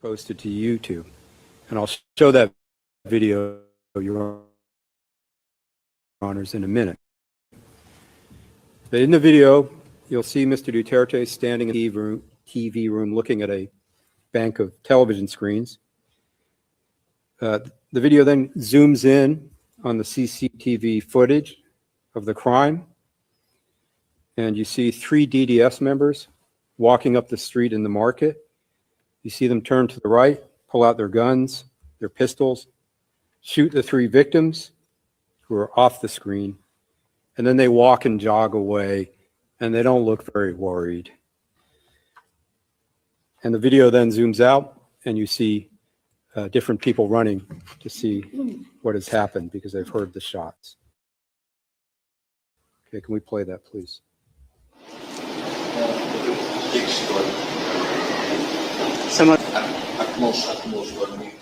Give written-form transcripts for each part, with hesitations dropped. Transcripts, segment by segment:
posted to YouTube. And I'll show that video, Your Honors, in a minute. But in the video, you'll see Mr. Duterte standing in the TV room looking at a bank of television screens. The video then zooms in on the CCTV footage of the crime, and you see 3 DDS members walking up the street in the market. You see them turn to the right, pull out their guns, their pistols, shoot the 3 victims who are off the screen, and then they walk and jog away, and they don't look very worried. And the video then zooms out, and you see different people running to see what has happened because they've heard the shots. Okay, can we play that, please? At most 1 week.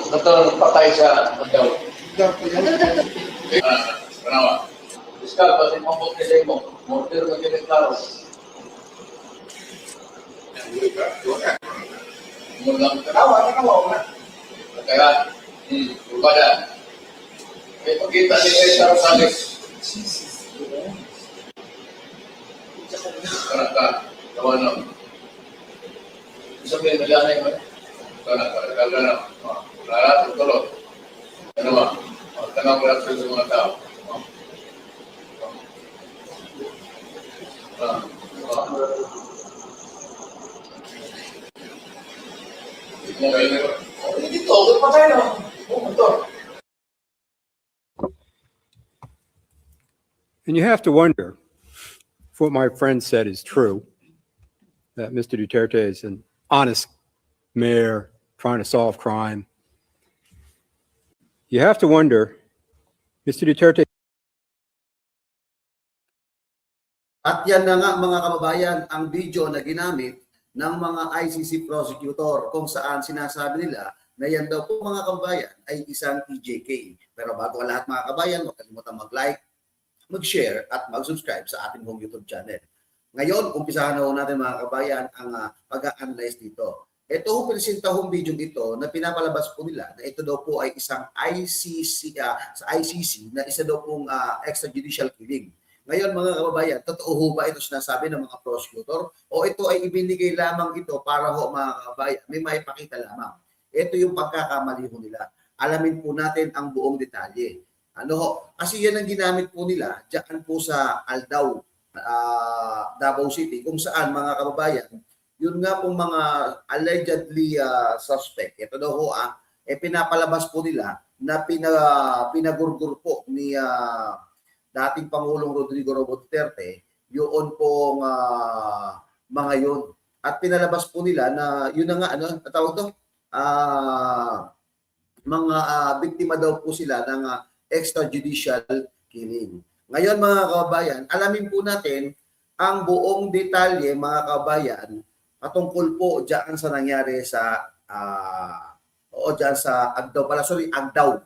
Itong patay sa pagdaw. Panawa. Iskal, pati mabot nila mo. Morder mag-inig klaro. Mulang tanawa na. Kaya, pada. May pagkita nila sa Rosales. Karaka, kawanam. Sabihin nila na yun. Karaka. Lahat, tulog. Ano ba? Tanong ko lang sa mga tao. And you have to wonder if what my friend said is true, that Mr. Duterte is an honest mayor trying to solve crime. You have to wonder, Mr. Duterte. At yan na nga mga kababayan, ang video na ginamit ng mga ICC prosecutor kung saan sinasabi nila na yan daw po mga kababayan ay isang TJK. Pero bago ang lahat mga kababayan, huwag kalimutan mag-like, mag-share at mag-subscribe sa ating home YouTube channel. Ngayon, umpisahan na ho natin mga kababayan ang pag-a-analyze dito. Ito ho presentahong video ito na pinapalabas po nila na ito daw po ay isang ICC, sa ICC na isa daw pong extrajudicial killing. Ngayon mga kababayan, totoo ho ba ito sinasabi ng mga prosecutor o ito ay ibinigay lamang ito para ho mga kababayan, may maipakita lamang. Ito yung pagkakamali ho nila. Alamin po natin ang buong detalye. Ano ho? Kasi yan ang ginamit po nila diyan po sa Aldao, Davao City, kung saan mga kababayan, yun nga pong mga allegedly suspect. Ito daw ho pinapalabas po nila na pinagurgur po ni dating Pangulong Rodrigo Roa Duterte yun pong mga yun. At pinalabas po nila na yun na nga, ano, tawag to? Mga biktima daw po sila ng extrajudicial killing. Ngayon mga kababayan, alamin po natin ang buong detalye mga kababayan patungkol po diyan sa nangyari sa diyan sa Agdao pala, sorry, Agdao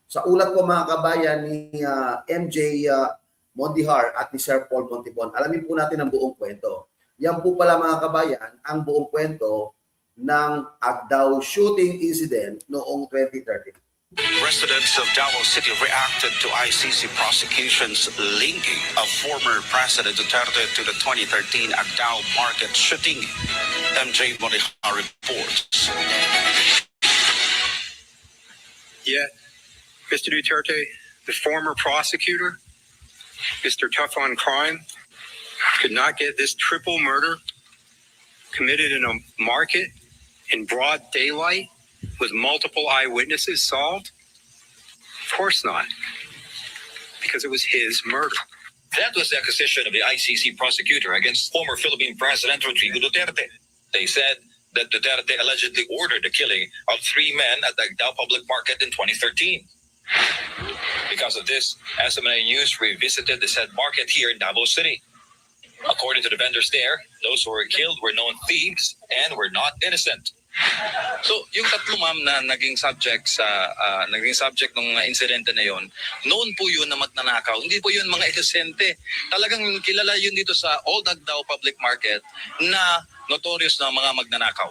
sa ulat po mga kabayan ni MJ Mondihar at ni Sir Paul Montipon. Alamin po natin ang buong kwento. Yan po pala mga kabayan ang buong kwento ng Agdao shooting incident noong 2013. Residents of Davao City reacted to ICC prosecutions linking of former President Duterte to the 2013 Agdao market shooting. MJ Mondihar reports. Yet, Mr. Duterte, the former prosecutor, Mr. Tough on Crime, could not get this triple murder committed in a market in broad daylight with multiple eyewitnesses solved? Of course not, because it was his murder. That was the accusation of the ICC prosecutor against former Philippine President Rodrigo Duterte. They said that Duterte allegedly ordered the killing of 3 men at the Agdao Public Market in 2013. Because of this, SMNA News revisited the said market here in Davao City. According to the vendors there, those who were killed were known thieves and were not innocent. So, yung tatlo ma'am na naging subject ng insidente na yon, noon po yun na magnanakaw. Hindi po yun mga inosente. Talagang kilala yun dito sa Old Agdao Public Market na notorious na mga magnanakaw.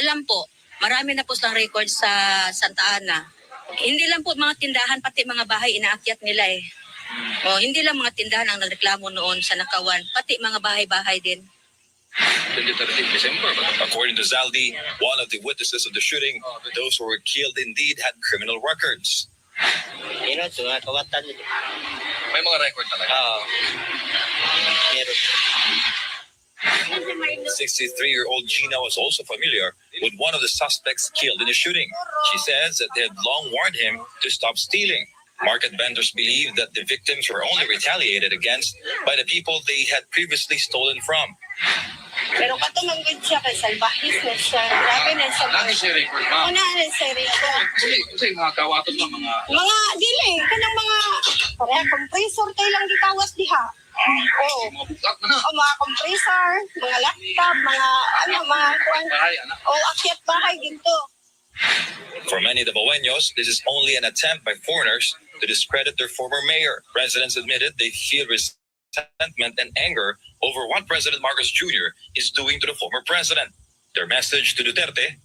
Alam po, marami na po sa record sa Santa Ana. Hindi lang po mga tindahan, pati mga bahay inaakyat nila eh. O, hindi lang mga tindahan ang nagreklamo noon sa Nakawan, pati mga bahay-bahay din. 2013 December. According to Zaldi, one of the witnesses of the shooting, those who were killed indeed had criminal records. Kawatan nito. May mga record talaga. Meron. 63-year-old Gina was also familiar with one of the suspects killed in the shooting. She says that they had long warned him to stop stealing. Market vendors believe that the victims were only retaliated against by the people they had previously stolen from. Pero katumangod siya kay salbahis na siya. Grabe na sa Lagi siya record, ma'am. Una na sa record. Kasi mga kawatot lang mga... Mga dili, kanang mga pareha compressor tayo lang gitawas diha. Oo. Mga bukat na na. O mga compressor, mga laptop, mga kuwan. Bahay, anak. O akyat bahay dito. For many Dabaweños, this is only an attempt by foreigners to discredit their former mayor. Residents admitted they feel resentment and anger over what President Marcos Jr. is doing to the former president. Their message to Duterte: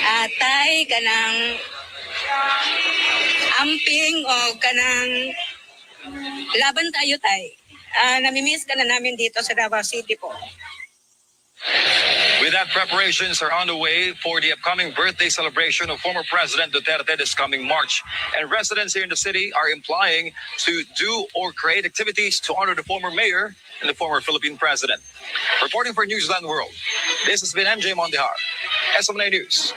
Atay, kanang amping o kanang laban tayo tay. Namimiss ka na namin dito sa Davao City po. With that, preparations are on the way for the upcoming birthday celebration of former President Duterte this coming March. And residents here in the city are implying to do or create activities to honor the former mayor and the former Philippine president. Reporting for Newsland World, this has been MJ Mondihar, SMNA News.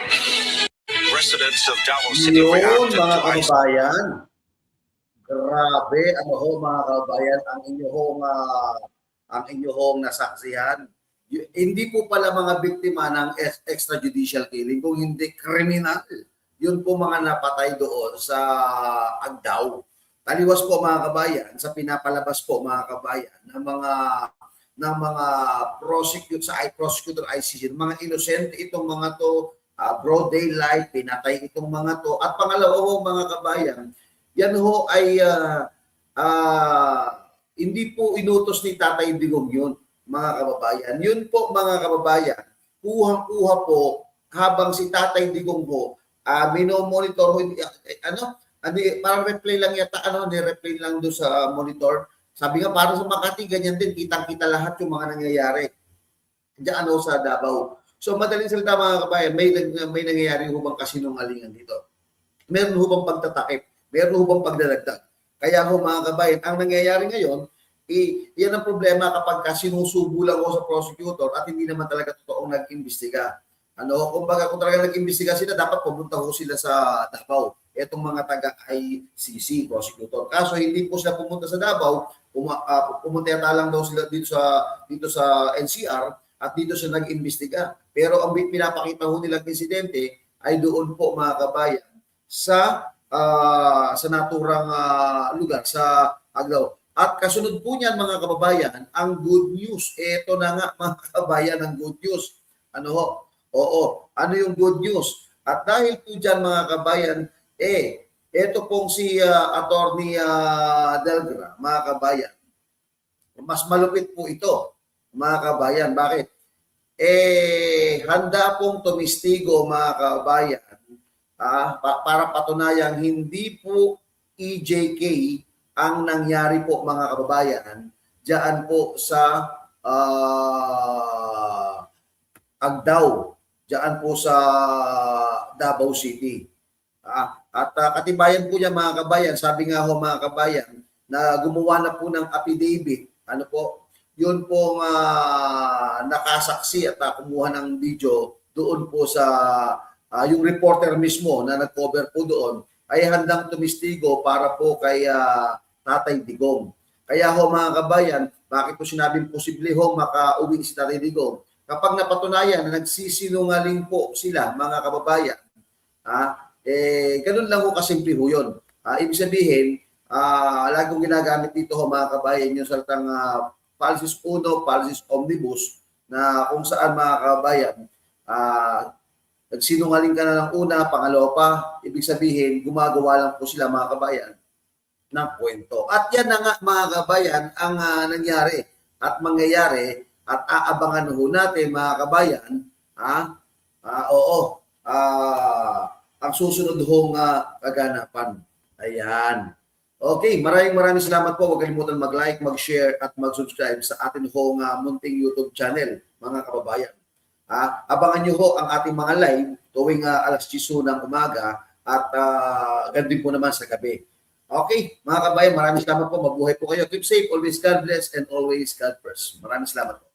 Residents of Davao City Yun, reacted mga to kababayan. Grabe, mga kababayan, ang inyong nasaksihan. Hindi po pala mga biktima ng extrajudicial killing, kung hindi kriminal. Yun po mga napatay doon sa Agdao. Taliwas po mga kabayan, sa pinapalabas po mga kabayan ng mga prosecutor ICC, mga inosente itong mga to, broad daylight, pinatay itong mga to. At pangalawa ho mga kabayan, yan ho ay hindi po inutos ni Tatay Digong yun, mga kababayan. Yun po mga kababayan, kuhang-kuha po habang si Tatay Digong po minomonitor ho, parang replay lang yata, ni-replay lang doon sa monitor. Sabi nga parang sa Makati, ganyan din, kitang-kita lahat yung mga nangyayari diyan sa Davao. So madaling salita mga kabayan, may nangyayari hubang kasinungalingan dito. Meron hubang pagtatakip, meron hubang pagdadagdag. Kaya ho mga kabayan, ang nangyayari ngayon, yan ang problema kapag sinusubo lang ho sa prosecutor at hindi naman talaga totoong nag-imbestiga. Kumbaga kung talaga nag-imbestiga sila, dapat pumunta ho sila sa Davao. Etong mga taga-ICC, prosecutor. Kaso hindi po sila pumunta sa Davao, pumunta yata lang daw sila dito sa NCR at dito sila nag-imbestiga. Pero ang pinapakita ho nilang insidente ay doon po mga kabayan sa naturang lugar, sa Agdao. At kasunod po niyan mga kababayan, ang good news. Ito na nga mga kababayan ang good news. Ano yung good news? At dahil po dyan mga kabayan, ito pong si Attorney Delgra, mga kabayan. Mas malupit po ito, mga kabayan. Bakit? Handa pong tumistigo mga kabayan para patunayang hindi po EJK ang nangyari po mga kababayan diyan po sa Agdao, diyan po sa Davao City. At katibayan po niya mga kabayan, sabi nga ho mga kabayan na gumawa na po ng affidavit, yun pong nakasaksi at kumuha ng video doon po sa yung reporter mismo na nag-cover po doon ay handang tumistigo para po kay Tatay Digong. Kaya ho mga kabayan, bakit po sinabing posible ho makauwi si Tatay Digong? Kapag napatunayan na nagsisinungaling po sila mga kababayan, ganun lang ho kasimple ho yun. Ibig sabihin, lagong ginagamit dito ho mga kabayan yung salitang Policies Uno, Policies Omnibus, na kung saan mga kabayan, nagsinungaling ka na ng una, pangalawa pa, ibig sabihin, gumagawa lang po sila mga kabayan ng kwento. At yan na nga mga kabayan ang nangyari at mangyayari at aabangan ho natin mga kabayan, ang susunod hong kaganapan. Ayan. Okay, maraming salamat po. Huwag kalimutan mag-like, mag-share at mag-subscribe sa atin hong munting YouTube channel, mga kababayan. Abangan nyo ho ang ating mga live tuwing alas 10 ng umaga at ganun din po naman sa gabi. Okay, mga kabayan, maraming salamat po. Mabuhay po kayo. Keep safe, always God bless, and always God first. Maraming salamat po.